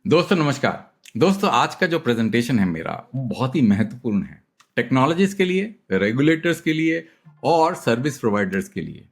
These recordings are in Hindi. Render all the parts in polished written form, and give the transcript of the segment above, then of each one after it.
दोस्तों नमस्कार। दोस्तों आज का जो प्रेजेंटेशन है मेरा वो बहुत ही महत्वपूर्ण है टेक्नोलॉजीज के लिए, रेगुलेटर्स के लिए और सर्विस प्रोवाइडर्स के लिए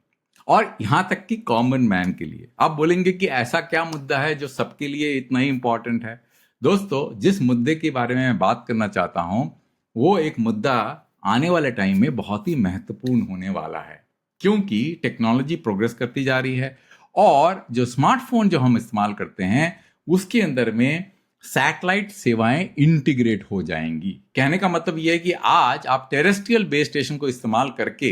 और यहाँ तक कि कॉमन मैन के लिए। आप बोलेंगे कि ऐसा क्या मुद्दा है जो सबके लिए इतना ही इंपॉर्टेंट है। दोस्तों जिस मुद्दे के बारे में मैं बात करना चाहता हूँ वो एक मुद्दा आने वाले टाइम में बहुत ही महत्वपूर्ण होने वाला है, क्योंकि टेक्नोलॉजी प्रोग्रेस करती जा रही है और जो स्मार्टफोन जो हम इस्तेमाल करते हैं उसके अंदर में सैटेलाइट सेवाएं इंटीग्रेट हो जाएंगी। कहने का मतलब यह है कि आज आप टेरेस्ट्रियल बेस स्टेशन को इस्तेमाल करके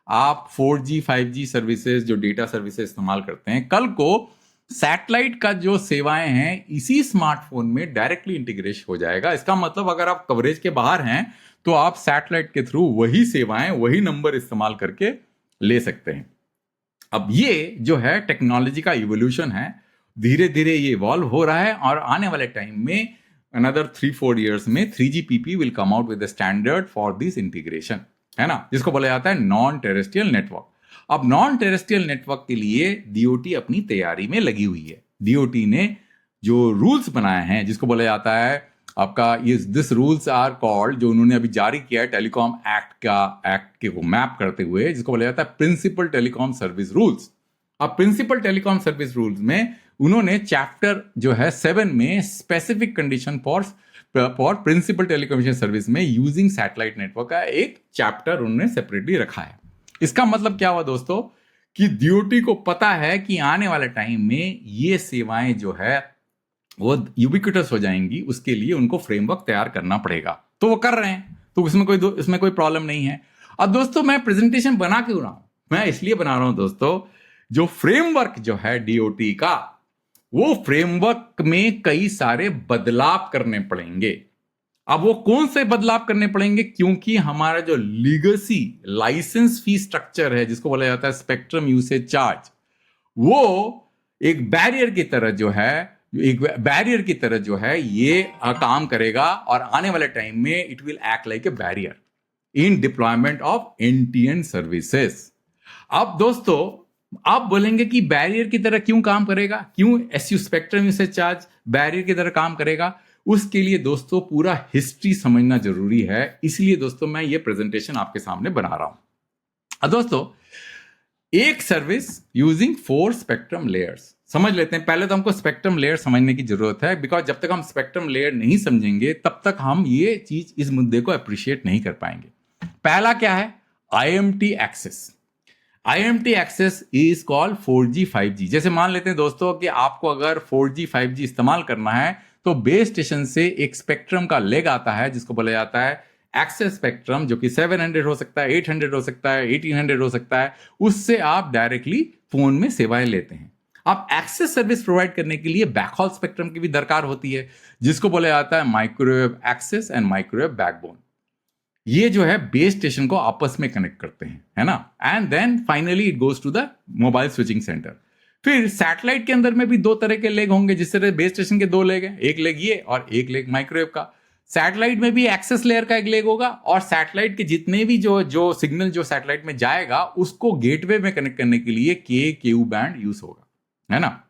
आप 4G 5G सर्विसेज जो डेटा सर्विसेज इस्तेमाल करते हैं, कल को सैटेलाइट का जो सेवाएं हैं इसी स्मार्टफोन में डायरेक्टली इंटीग्रेट हो जाएगा। इसका मतलब अगर आप कवरेज के बाहर हैं तो आप सैटेलाइट के थ्रू वही सेवाएं, वही नंबर इस्तेमाल करके ले सकते हैं। अब ये जो है टेक्नोलॉजी का इवोल्यूशन है, धीरे धीरे ये इवॉल्व हो रहा है और आने वाले टाइम में अनदर 3-4 years में 3GPP will come out with the standard for this integration, है ना, जिसको बोला जाता है नॉन टेरेस्ट्रियल नेटवर्क। अब नॉन टेरेस्ट्रियल नेटवर्क के लिए डीओटी अपनी तैयारी में लगी हुई है। डीओटी ने जो रूल्स बनाए हैं जिसको बोला जाता है आपका ये दिस रूल्स आर कॉल्ड, जो उन्होंने अभी जारी किया है टेलीकॉम एक्ट के को मैप करते हुए, जिसको बोला जाता है प्रिंसिपल टेलीकॉम सर्विस रूल्स। अब प्रिंसिपल टेलीकॉम सर्विस रूल्स में उन्होंने चैप्टर जो है 7 में specific condition for principal telecommunication service में यूजिंग सैटेलाइट नेटवर्क का एक चैप्टर उन्होंने सेपरेटली रखा है। इसका मतलब क्या हुआ दोस्तों कि डीओटी को पता है कि आने वाले टाइम में ये सेवाएं जो है वो यूबिक्विटस हो जाएंगी, उसके लिए उनको फ्रेमवर्क तैयार करना पड़ेगा, तो वो कर रहे हैं, तो इसमें कोई प्रॉब्लम नहीं है। अब दोस्तों मैं प्रेजेंटेशन बना क्यों रहा हूं? मैं इसलिए बना रहा हूं दोस्तों, जो फ्रेमवर्क जो है डीओटी का, वो फ्रेमवर्क में कई सारे बदलाव करने पड़ेंगे। अब वो कौन से बदलाव करने पड़ेंगे? क्योंकि हमारा जो लीगेसी लाइसेंस फी स्ट्रक्चर है जिसको बोला जाता है स्पेक्ट्रम यूसेज चार्ज, वो एक बैरियर की तरह जो है ये काम करेगा और आने वाले टाइम में it will act like a barrier in deployment of end-to-end services. अब दोस्तों आप बोलेंगे कि बैरियर की तरह क्यों काम करेगा, क्यों SU spectrum usage charge barrier की तरह काम करेगा? उसके लिए दोस्तों पूरा हिस्ट्री समझना जरूरी है, इसलिए दोस्तों मैं ये प्रेजेंटेशन आपके सामने बना रहा हूं। दोस्तों एक सर्विस यूजिंग 4 स्पेक्ट्रम लेयर्स समझ लेते हैं। पहले तो हमको स्पेक्ट्रम लेयर समझने की जरूरत है, बिकॉज जब तक हम स्पेक्ट्रम लेयर नहीं समझेंगे तब तक हम ये चीज, इस मुद्दे को अप्रिशिएट नहीं कर पाएंगे। पहला क्या है? IMT access. IMT access is called 4G 5G। जैसे मान लेते हैं दोस्तों कि आपको अगर 4G 5G इस्तेमाल करना है तो बेस स्टेशन से एक स्पेक्ट्रम का लेग आता है जिसको बोला जाता है एक्सेस स्पेक्ट्रम, जो कि 700 हो सकता है, 800 हो सकता है, 1800 हो सकता है। उससे आप डायरेक्टली फोन में सेवाएं लेते हैं। आप एक्सेस सर्विस प्रोवाइड करने के लिए बैकहॉल स्पेक्ट्रम की भी दरकार होती है जिसको बोला जाता है microwave access and microwave backbone. ये जो है बेस स्टेशन को आपस में कनेक्ट करते हैं, है ना, and then finally it goes to the mobile switching centre. फिर सैटेलाइट के अंदर में भी 2 तरह के लेग होंगे, जिस तरह बेस स्टेशन के 2 लेग हैं, एक लेग ये और एक लेग माइक्रोवेव का। सैटेलाइट में भी एक्सेस लेयर का एक लेग होगा और सैटेलाइट के जितने भी जो सिग्नल जो सैटेलाइट में जाएगा उसको गेटवे में कनेक्ट करने के लिए KQ बैंड यूज होगा, है ना।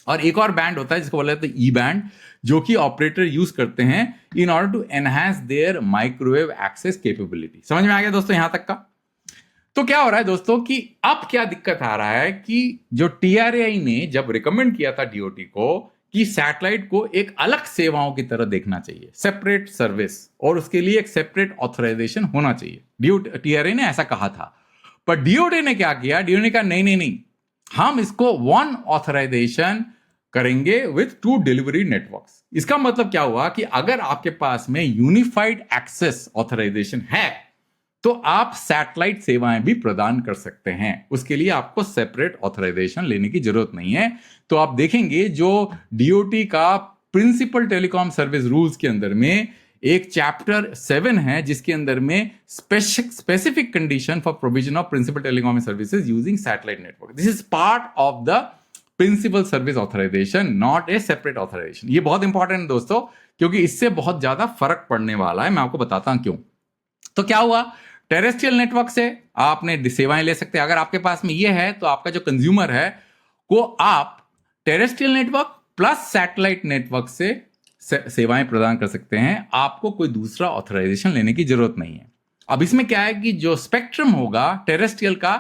और एक और बैंड होता है जिसको बोला जाता है E बैंड, जो कि ऑपरेटर यूज करते हैं in order to enhance their microwave access capability. समझ में आ गया दोस्तों यहां तक का? तो क्या हो रहा है दोस्तों कि अब क्या दिक्कत आ रहा है कि जो TRAI ने जब रिकमेंड किया था DOT को कि सैटेलाइट को एक अलग सेवाओं की तरह देखना चाहिए, सेपरेट सर्विस, और उसके लिए एक सेपरेट ऑथराइजेशन होना चाहिए, TRAI ने ऐसा कहा था। पर DOT ने क्या किया? DOT ने कहा नहीं, हम इसको 1 ऑथराइजेशन करेंगे विथ 2 डिलीवरी नेटवर्क्स। इसका मतलब क्या हुआ कि अगर आपके पास में यूनिफाइड एक्सेस ऑथराइजेशन है तो आप सैटेलाइट सेवाएं भी प्रदान कर सकते हैं, उसके लिए आपको सेपरेट ऑथराइजेशन लेने की जरूरत नहीं है। तो आप देखेंगे जो DOT का प्रिंसिपल टेलीकॉम सर्विस रूल्स के अंदर में एक चैप्टर 7 है जिसके अंदर में specific condition for provision of principal telecom services using satellite network. This is part of the principal service authorisation, not a separate authorisation. ये बहुत इंपॉर्टेंट है दोस्तों, क्योंकि इससे बहुत ज्यादा फर्क पड़ने वाला है। मैं आपको बताता हूं क्यों। तो क्या हुआ, टेरेस्ट्रियल नेटवर्क से आपने सेवाएं ले सकते हैं। अगर आपके पास में ये है तो आपका जो कंज्यूमर है को आप terrestrial network plus satellite network से सेवाएं प्रदान कर सकते हैं, आपको कोई दूसरा ऑथराइजेशन लेने की जरूरत नहीं है। अब इसमें क्या है कि जो स्पेक्ट्रम होगा टेरेस्ट्रियल का,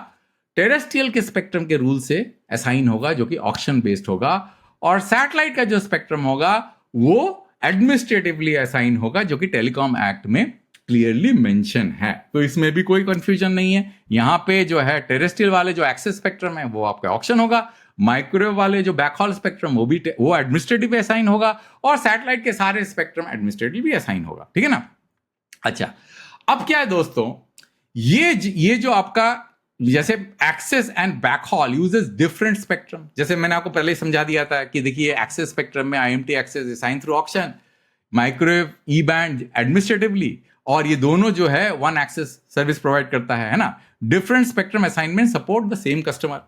टेरेस्ट्रियल के स्पेक्ट्रम के रूल से असाइन होगा जो कि ऑक्शन बेस्ड होगा, और सैटेलाइट का जो स्पेक्ट्रम होगा वो एडमिनिस्ट्रेटिवली असाइन होगा जो कि टेलीकॉम एक्ट में क्लियरली मेंशन है। तो इसमें भी कोई कंफ्यूजन नहीं है। यहां पे जो है टेरेस्ट्रियल वाले जो एक्सेस स्पेक्ट्रम है वो आपका ऑक्शन होगा, माइक्रोवेव वाले जो बैकहॉल स्पेक्ट्रम वो एडमिनिस्ट्रेटिव असाइन होगा, और सैटेलाइट के सारे स्पेक्ट्रम एडमिनिस्ट्रेटिव भी असाइन होगा। ठीक है ना। अच्छा, अब क्या है दोस्तों, ये जो आपका जैसे access and backhaul uses different spectrum, जैसे मैंने आपको पहले ही समझा दिया था कि देखिए एक्सेस स्पेक्ट्रम में IMT access assign through auction, microwave E band administratively, और ये दोनों जो है वन एक्सेस सर्विस प्रोवाइड करता है ना। Different spectrum assignment support the same customer.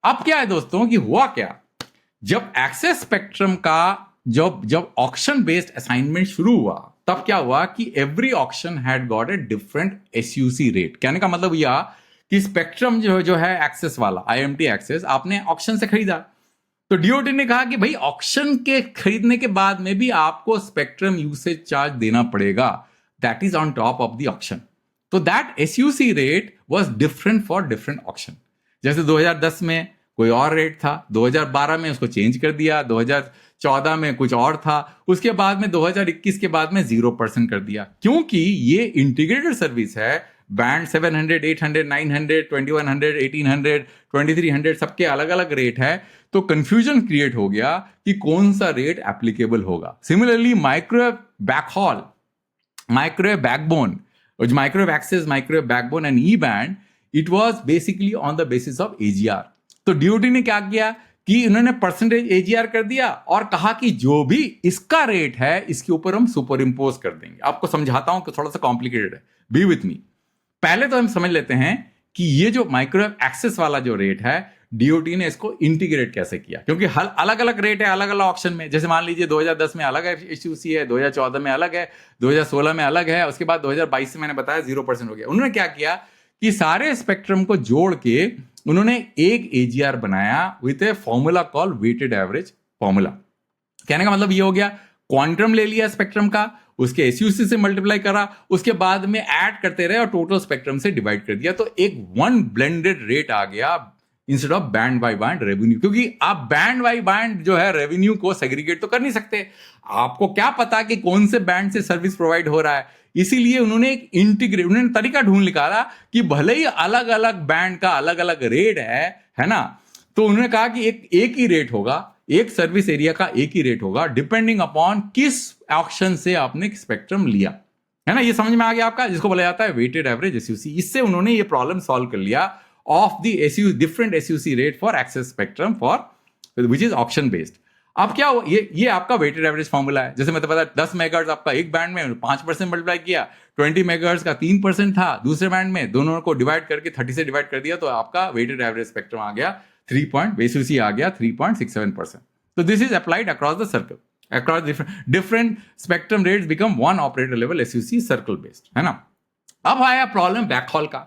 अब क्या है दोस्तों कि हुआ क्या, जब एक्सेस स्पेक्ट्रम का जब ऑक्शन बेस्ड असाइनमेंट शुरू हुआ तब क्या हुआ कि every auction had got a different SUC rate. कहने का मतलब यह कि स्पेक्ट्रम जो है एक्सेस वाला आईएमटी एक्सेस आपने ऑक्शन से खरीदा, तो डीओटी ने कहा कि भाई ऑक्शन के खरीदने के बाद में भी आपको स्पेक्ट्रम यूसेज चार्ज देना पड़ेगा, that is on top of the auction. तो that SUC rate was different for different auction. जैसे 2010 में कोई और रेट था, 2012 में उसको चेंज कर दिया, 2014 में कुछ और था, उसके बाद में 2021 के बाद में 0% कर दिया, क्योंकि ये इंटीग्रेटेड सर्विस है। बैंड 700, 800, 900, 2100, 1800, 2300 सबके अलग अलग रेट है, तो कंफ्यूजन क्रिएट हो गया कि कौन सा रेट एप्लीकेबल होगा। Similarly microwave backhaul, microwave backbone, microwave access, microwave backbone and E band, it was basically on the basis of AGR. तो डीओटी ने क्या किया कि उन्होंने परसेंटेज एजीआर कर दिया और कहा कि जो भी इसका रेट है इसके ऊपर हम सुपर इंपोज कर देंगे। आपको समझाता हूं कि थोड़ा सा कॉम्प्लिकेटेड है, बी विथ मी। पहले तो हम समझ लेते हैं कि ये जो माइक्रोवेव एक्सेस वाला जो रेट है डीओटी ने इसको इंटीग्रेट कैसे किया, क्योंकि हर अलग अलग रेट है अलग अलग ऑक्शन में। जैसे मान लीजिए 2010 में अलग एसयूसी है, 2014 में अलग है, 2016 में अलग है, उसके बाद 2022 से मैंने बताया 0% हो गया। उन्होंने क्या किया कि सारे स्पेक्ट्रम को जोड़ के उन्होंने एक एजीआर बनाया with a formula call weighted average formula. कहने का मतलब ये हो गया, क्वांटम ले लिया स्पेक्ट्रम का, उसके एसयूसी से मल्टीप्लाई करा, उसके बाद में ऐड करते रहे और टोटल स्पेक्ट्रम से डिवाइड कर दिया, तो एक वन ब्लेंडेड रेट आ गया instead of band by band revenue. क्योंकि आप बैंड बाय बैंड जो है रेवेन्यू को सेग्रीगेट तो कर नहीं सकते, आपको क्या पता कि कौन से बैंड से सर्विस प्रोवाइड हो रहा है। इसीलिए उन्होंने एक उन्होंने तरीका ढूंढ निकाला कि भले ही अलग अलग बैंड का अलग अलग रेट है ना, तो उन्होंने कहा कि एक ही रेट होगा, एक सर्विस एरिया का एक ही रेट होगा, डिपेंडिंग अपॉन किस ऑक्शन से आपने स्पेक्ट्रम लिया, है ना। ये समझ में आ गया आपका, जिसको बोला जाता है वेटेड एवरेज एसयूसी। इससे उन्होंने ये प्रॉब्लम सॉल्व कर लिया of the SUC, different SUC rate for access spectrum for which is auction based. अब क्या हुआ, ये आपका वेटेड एवरेज फॉर्मूला है। जैसे मैं तो पता 10 मेगाहर्ट्ज आपका एक बैंड में 5% मल्टीप्लाई किया, 20 मेगाहर्ट्ज का 3% था दूसरे बैंड में, दोनों को डिवाइड करके 30 से डिवाइड कर दिया, तो आपका वेटेड एवरेज स्पेक्ट्रम आ गया 3.67 आ गया 3.67%। तो this is applied across the circle, across different spectrum rates become one operator level SUC circle based, है ना। अब आया प्रॉब्लम बैकहॉल का,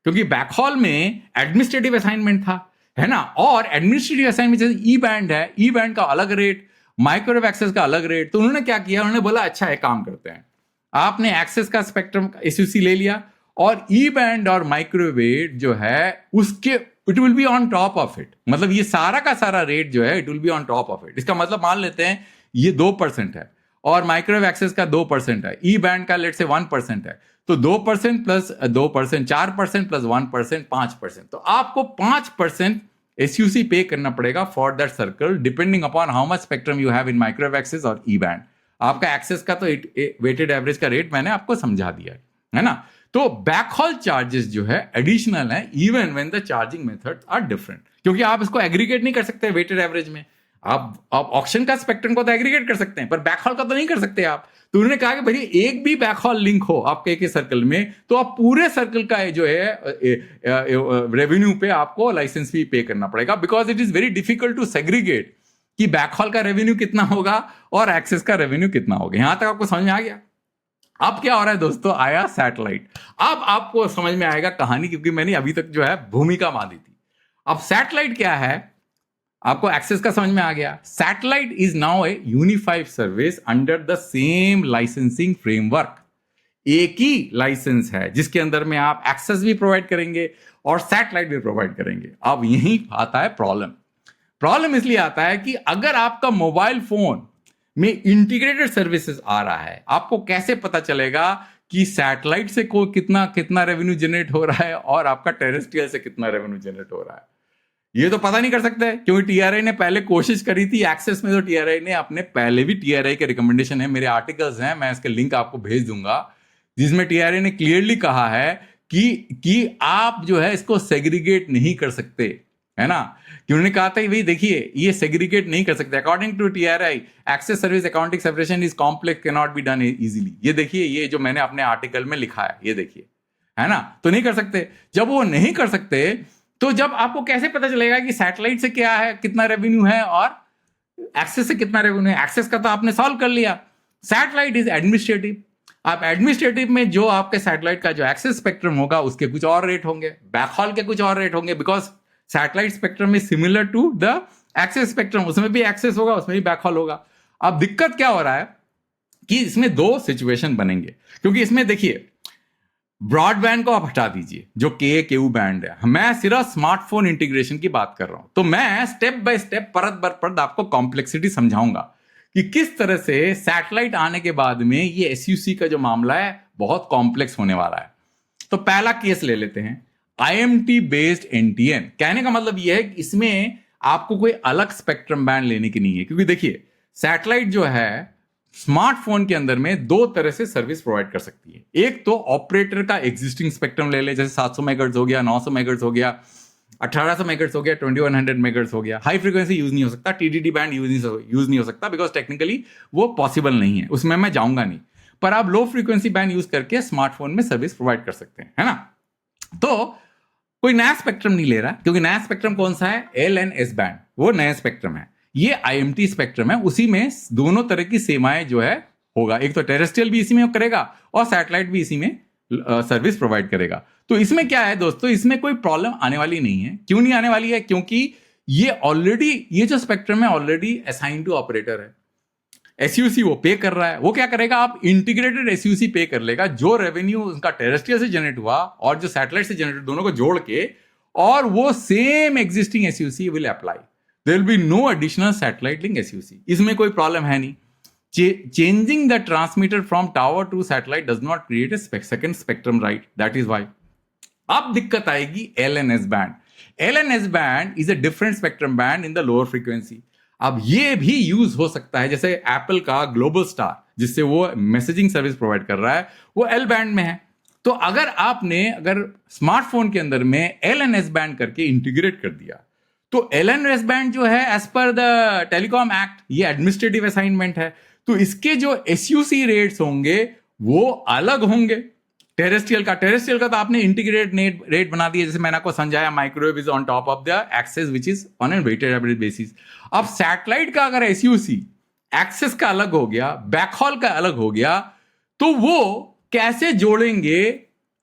क्योंकि बैकहॉल में एडमिनिस्ट्रेटिव असाइनमेंट था, है ना, और एडमिनिस्ट्रेटिव असाइनमेंट जैसे ई बैंड है, ई बैंड का अलग रेट, माइक्रोवेव एक्सेस का अलग रेट। तो उन्होंने क्या किया, उन्होंने बोला अच्छा एक काम करते हैं, आपने एक्सेस का स्पेक्ट्रम एसयूसी ले लिया और ई बैंड और माइक्रोवेव जो है उसके it will be on top of it. मतलब ये सारा का सारा रेट जो है it will be on top of it. इसका मतलब मान लेते हैं ये 2% है और माइक्रोवेव एक्सेस का 2% है, ई बैंड का लेट से 1% है, तो 2% प्लस 2%, 4% प्लस 1%, 5%। तो आपको 5% एसयूसी पे करना पड़ेगा for that circle, depending upon how much spectrum you have in microwave access और ई बैंड। आपका एक्सेस का तो वेटेड एवरेज का रेट मैंने आपको समझा दिया है ना। तो बैकहॉल चार्जेस जो है एडिशनल है even when the charging methods are different, क्योंकि आप इसको एग्रीगेट नहीं कर सकते वेटेड एवरेज में। आप ऑक्शन का स्पेक्ट्रम को तो एग्रीगेट कर सकते हैं पर बैकहॉल का तो नहीं कर सकते आप। तो उन्होंने कहा कि भाई एक भी बैकहॉल लिंक हो आपके एक सर्कल में तो आप पूरे सर्कल का जो है रेवेन्यू पे आपको लाइसेंस फी पे करना पड़ेगा, because it is very difficult to segregate कि बैकहॉल का रेवेन्यू कितना होगा और एक्सेस का रेवेन्यू कितना होगा। यहां तक आपको समझ में आ गया। अब क्या हो रहा है दोस्तों, आया सैटेलाइट। अब आपको समझ में आएगा कहानी, क्योंकि मैंने अभी तक जो है भूमिका बांधी थी। अब सैटेलाइट क्या है, आपको एक्सेस का समझ में आ गया। Satellite is now A unified service under the same licensing framework. एक ही लाइसेंस है जिसके अंदर में आप एक्सेस भी प्रोवाइड करेंगे और सैटेलाइट भी प्रोवाइड करेंगे। अब यही आता है प्रॉब्लम इसलिए आता है कि अगर आपका मोबाइल फोन में इंटीग्रेटेड सर्विसेज आ रहा है, आपको कैसे पता चलेगा कि सैटेलाइट से को कितना रेवेन्यू जनरेट हो रहा है और आपका टेरेस्ट्रियल से कितना रेवेन्यू जनरेट हो रहा है? ये तो पता नहीं कर सकते, क्योंकि टीआरआई ने पहले कोशिश करी थी एक्सेस में। तो टीआरआई ने अपने पहले भी टीआरआई के रिकमेंडेशन है, मेरे आर्टिकल्स हैं, मैं इसके लिंक आपको भेज दूंगा, जिसमें टीआरआई ने क्लियरली कहा है कि आप जो है इसको सेग्रीगेट नहीं कर सकते, है ना। कि उन्होंने कहा था भाई देखिए ये सेग्रीगेट नहीं कर सकते। According to TRAI access service accounting separation is complex, can not be done easily. ये देखिए, ये जो मैंने अपने आर्टिकल में लिखा है, ये देखिए, है ना। तो नहीं कर सकते। जब वो नहीं कर सकते तो जब आपको कैसे पता चलेगा कि सैटेलाइट से क्या है, कितना रेवेन्यू है और एक्सेस से कितना रेवेन्यू है? एक्सेस का तो आपने सॉल्व कर लिया। Satellite is administrative. आप एडमिनिस्ट्रेटिव में जो आपके सैटेलाइट का जो एक्सेस स्पेक्ट्रम होगा उसके कुछ और रेट होंगे, बैकहॉल के कुछ और रेट होंगे, because satellite spectrum is similar to the access spectrum. उसमें भी एक्सेस होगा, उसमें भी बैकहॉल होगा। अब दिक्कत क्या हो रहा है कि इसमें दो सिचुएशन बनेंगे, क्योंकि इसमें देखिए ब्रॉडबैंड को आप हटा दीजिए जो केयू बैंड है, मैं सिर्फ स्मार्टफोन इंटीग्रेशन की बात कर रहा हूं। तो मैं स्टेप बाय स्टेप, परत बर परत आपको कॉम्प्लेक्सिटी समझाऊंगा कि किस तरह से सैटेलाइट आने के बाद में ये एसयूसी का जो मामला है बहुत कॉम्प्लेक्स होने वाला है। तो पहला केस ले लेते हैं, आईएमटी बेस्ड एनटीएन। कहने का मतलब यह है कि इसमें आपको कोई अलग स्पेक्ट्रम बैंड लेने की नहीं है, क्योंकि देखिए सैटेलाइट जो है स्मार्टफोन के अंदर में दो तरह से सर्विस प्रोवाइड कर सकती है। एक तो ऑपरेटर का एग्जिस्टिंग स्पेक्ट्रम ले ले, जैसे 700 मेगाहर्ट्ज हो गया, 900 मेगाहर्ट्ज हो गया, 1800 मेगाहर्ट्ज हो गया, 2100 मेगाहर्ट्ज हो गया। हाई फ्रीक्वेंसी यूज नहीं हो सकता, टीडीडी बैंड यूज नहीं हो सकता, बिकॉज टेक्निकली वो पॉसिबल नहीं है, उसमें मैं जाऊंगा नहीं। पर आप लो फ्रीक्वेंसी बैंड यूज करके स्मार्टफोन में सर्विस प्रोवाइड कर सकते हैं, है ना। तो कोई नया स्पेक्ट्रम नहीं ले रहा, क्योंकि नया स्पेक्ट्रम कौन सा है? LNS बैंड, वो नया स्पेक्ट्रम है। ये IMT स्पेक्ट्रम है, उसी में दोनों तरह की सेवाएं जो है होगा, एक तो टेरेस्ट्रियल भी इसी में करेगा और सैटेलाइट भी इसी में सर्विस प्रोवाइड करेगा। तो इसमें क्या है दोस्तों, इसमें कोई प्रॉब्लम आने वाली नहीं है। क्यों नहीं आने वाली है? क्योंकि ये जो स्पेक्ट्रम है ऑलरेडी असाइन टू ऑपरेटर है। एसयूसी वो पे कर रहा है। वो क्या करेगा, आप इंटीग्रेटेड एसयूसी पे कर लेगा, जो रेवेन्यू उनका टेरेस्ट्रियल से जनरेट हुआ और जो सैटेलाइट से जनरेट, दोनों को जोड़ के, और वो same existing SUC will apply. There will be no additional satellite link SUC. इसमें कोई प्रॉब्लम है नहीं। Changing the transmitter from tower to satellite does not create a second spectrum right, that is why. अब दिक्कत आएगी LNS band. LNS band is a different spectrum band in the lower frequency. अब ये भी यूज हो सकता है, जैसे एप्पल का ग्लोबल स्टार जिससे वो मैसेजिंग सर्विस प्रोवाइड कर रहा है, वो L बैंड में है। तो अगर स्मार्टफोन के अंदर में LNS बैंड करके इंटीग्रेट कर दिया, तो LNS बैंड जो है as per the telecom act ये एडमिनिस्ट्रेटिव असाइनमेंट है, तो इसके जो SUC रेट्स होंगे वो अलग होंगे। टेरेस्ट्रियल का तो आपने इंटीग्रेटेड रेट बना दिया, जैसे मैंने आपको समझाया, microwave is on top of the access which is on an weighted average basis. अब सैटेलाइट का अगर SUC एक्सेस का अलग हो गया, बैकहॉल का अलग हो गया, तो वो कैसे जोड़ेंगे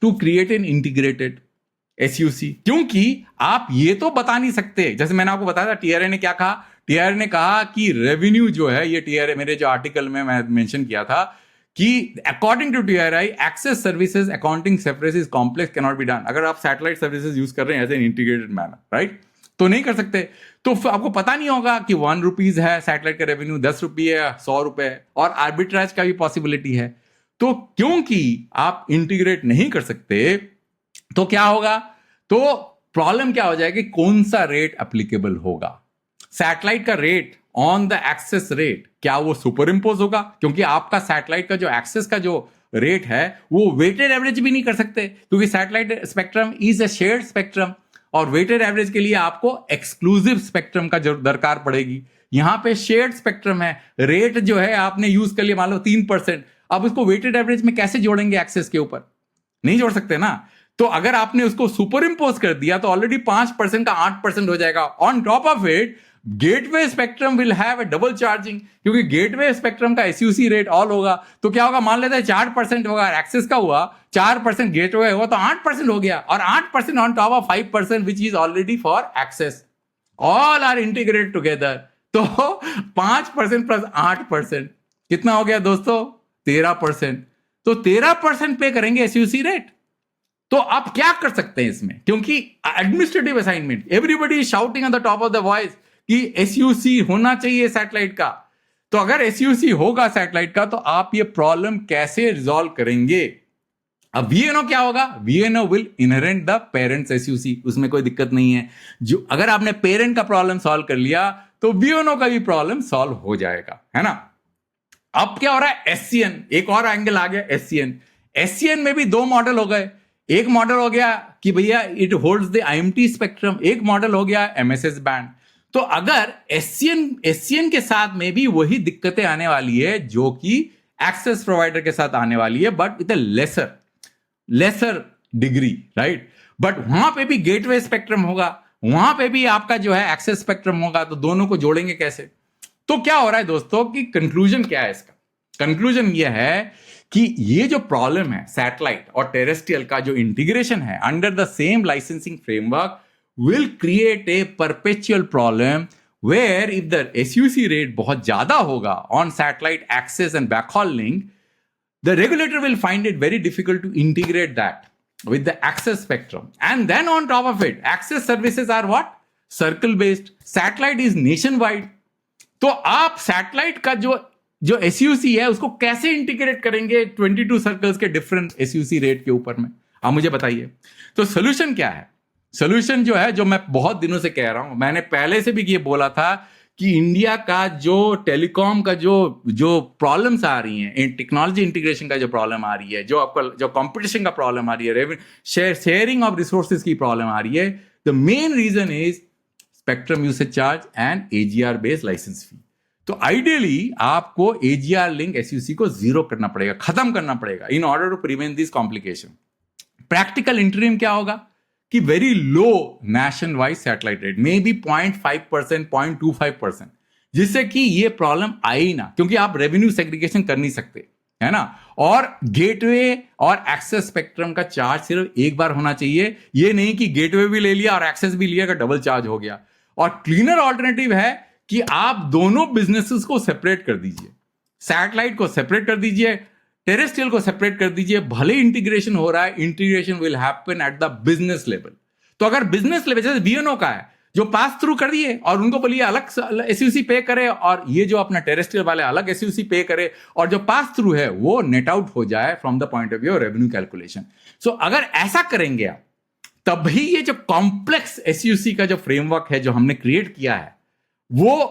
to create an integrated SUC? क्योंकि आप ये तो बता नहीं सकते, जैसे मैंने आपको बताया था टीआरआई ने क्या कहा। टीआरआई ने कहा कि रेवेन्यू जो है, ये टीआरआई मेरे जो आर्टिकल में मैं मेंशन किया था कि according to TRAI access services accounting separation is complex, can not be done. अगर आप सैटेलाइट सर्विसेज यूज कर रहे हैं as an integrated manner, right, तो नहीं कर सकते। तो आपको पता नहीं होगा कि 1 रुपीज है सैटेलाइट का रेवेन्यू, 10 रुपये है, 100 रुपए, और आर्बिट्राज का भी पॉसिबिलिटी है। तो क्योंकि आप इंटीग्रेट नहीं कर सकते, तो क्या होगा, तो प्रॉब्लम क्या हो जाएगी, कौन सा रेट एप्लीकेबल होगा? सैटेलाइट का rate on the access rate, क्या वो सुपर इंपोज होगा? क्योंकि आपका सैटेलाइट का जो एक्सेस का जो रेट है वो वेटेड एवरेज भी नहीं कर सकते, क्योंकि satellite spectrum is a shared spectrum, और वेटेड एवरेज के लिए आपको एक्सक्लूसिव स्पेक्ट्रम का जरूर दरकार पड़ेगी। यहां पे शेयर्ड स्पेक्ट्रम है, रेट जो है आपने यूज कर लिया मान लो 3%, अब उसको वेटेड एवरेज में कैसे जोड़ेंगे? एक्सेस के ऊपर नहीं जोड़ सकते ना। तो अगर आपने उसको सुपर इंपोज कर दिया तो ऑलरेडी 5% का 8% हो जाएगा। On top of it gateway spectrum will have a double charging, क्योंकि गेटवे स्पेक्ट्रम का SUC रेट ऑल होगा, तो क्या होगा, मान लेते हैं 4% होगा, एक्सेस का हुआ 4%, गेटवे हुआ तो 8% हो गया, और 8% on top of 5% which is already for access. All are integrated together. तो 5% प्लस 8% कितना हो गया दोस्तों? 13%। तो 13% पे करेंगे एसयूसी रेट। तो आप क्या कर सकते हैं इसमें, क्योंकि administrative assignment, everybody shouting on the top of the voice कि एसयूसी होना चाहिए सैटेलाइट का। तो अगर एसयूसी होगा सैटेलाइट का, तो आप ये प्रॉब्लम कैसे रिजॉल्व करेंगे? अब वीएनओ क्या होगा? वीएनओ विल इनहेरेंट द पेरेंट्स एसयूसी, उसमें कोई दिक्कत नहीं है। जो अगर आपने पेरेंट का प्रॉब्लम सॉल्व कर लिया, तो वीएनओ का भी प्रॉब्लम सॉल्व हो जाएगा, है ना। अब क्या हो रहा है? एससीएन, एक और एंगल आ गया। एससीएन, एससीएन में भी दो मॉडल हो गए। एक मॉडल हो गया कि भैया it holds the IMT spectrum, एक मॉडल हो गया एमएसएस बैंड। तो अगर एससीएन के साथ में भी वही दिक्कतें आने वाली है जो कि एक्सेस प्रोवाइडर के साथ आने वाली है, but with lesser degree, right. But वहां पे भी गेटवे स्पेक्ट्रम होगा, वहां पे भी आपका जो है एक्सेस स्पेक्ट्रम होगा। तो दोनों को जोड़ेंगे कैसे? तो क्या हो रहा है दोस्तों कि कंक्लूजन क्या है इसका? कंक्लूजन यह है कि ये जो प्रॉब्लम है सैटेलाइट और टेरेस्ट्रियल का जो इंटीग्रेशन है under the same licensing framework will create a perpetual problem where if the SUC rate बहुत ज्यादा होगा on satellite access and backhaul link, the regulator will find it very difficult to integrate that with the access spectrum. And then on top of it, access services are what? Circle based. Satellite is nationwide. तो आप सैटेलाइट का जो एसयूसी है उसको कैसे इंटीग्रेट करेंगे 22 सर्कल्स के डिफरेंट एसयूसी रेट के ऊपर में? आप मुझे बताइए। तो सोल्यूशन क्या है? सोल्यूशन जो है, जो मैं बहुत दिनों से कह रहा हूं, मैंने पहले से भी ये बोला था कि इंडिया का जो टेलीकॉम का जो प्रॉब्लम्स आ रही हैं, टेक्नोलॉजी इंटीग्रेशन का जो प्रॉब्लम आ रही है, जो आपका जो कंपटीशन का प्रॉब्लम आ रही है, शेयरिंग ऑफ रिसोर्सेज की प्रॉब्लम आ रही है, the main reason is spectrum usage charge and AGR based licence fee. तो आइडियली आपको एजीआर लिंक एसयूसी को जीरो करना पड़ेगा, खत्म करना पड़ेगा in order to prevent this complication. Practical interim क्या होगा कि very low nationwide satellite rate, may be 0.5%, 0.25%, जिससे कि ये प्रॉब्लम आए ही ना, क्योंकि आप रेवेन्यू सेग्रीगेशन कर नहीं सकते, है ना। और गेटवे और एक्सेस स्पेक्ट्रम का चार्ज सिर्फ एक बार होना चाहिए, ये नहीं कि गेटवे भी ले लिया और एक्सेस भी लिया का डबल चार्ज हो गया। और क्लीनर ऑल्टरनेटिव है कि आप दोनों बिजनेसेस को सेपरेट कर दीजिए, सैटेलाइट को सेपरेट कर दीजिए, टेरेस्ट्रियल को सेपरेट कर दीजिए। भले इंटीग्रेशन हो रहा है, integration will happen at the business level. तो अगर बिजनेस लेवल जैसे वीएनओ का है, जो पास थ्रू कर दिए और उनको बोलिए अलग एसयूसी पे करे, और ये जो अपना टेरेस्ट्रियल वाले अलग एसयूसी पे करे, और जो पास थ्रू है वो नेट आउट हो जाए from the point of view revenue calculation. So अगर ऐसा करेंगे आप, तभी ये जो कॉम्प्लेक्स एसयूसी का जो फ्रेमवर्क है जो हमने क्रिएट किया है, वो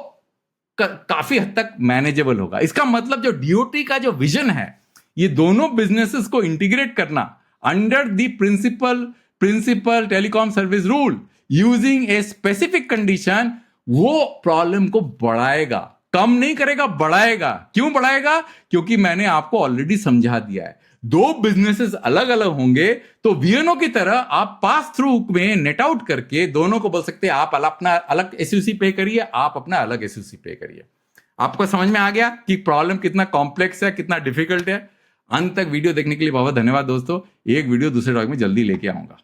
काफी हद तक मैनेजेबल होगा। इसका मतलब जो डीओटी का जो विजन है, ये दोनों बिजनेसेस को इंटीग्रेट करना under the principal telecom service rule using a specific condition, वो प्रॉब्लम को बढ़ाएगा, कम नहीं करेगा, बढ़ाएगा। क्यों बढ़ाएगा? क्योंकि मैंने आपको ऑलरेडी समझा दिया है, दो बिजनेसेस अलग अलग होंगे, तो वीएनओ की तरह आप पास थ्रू में नेट आउट करके दोनों को बोल सकते हैं आप अपना अलग एसयूसी पे करिए, आप अपना अलग एसयूसी पे करिए। आपको समझ में आ गया कि प्रॉब्लम कितना कॉम्प्लेक्स है, कितना डिफिकल्ट है? अंत तक वीडियो देखने के लिए बहुत धन्यवाद दोस्तों। एक वीडियो दूसरे टॉपिक में जल्दी लेके आऊंगा।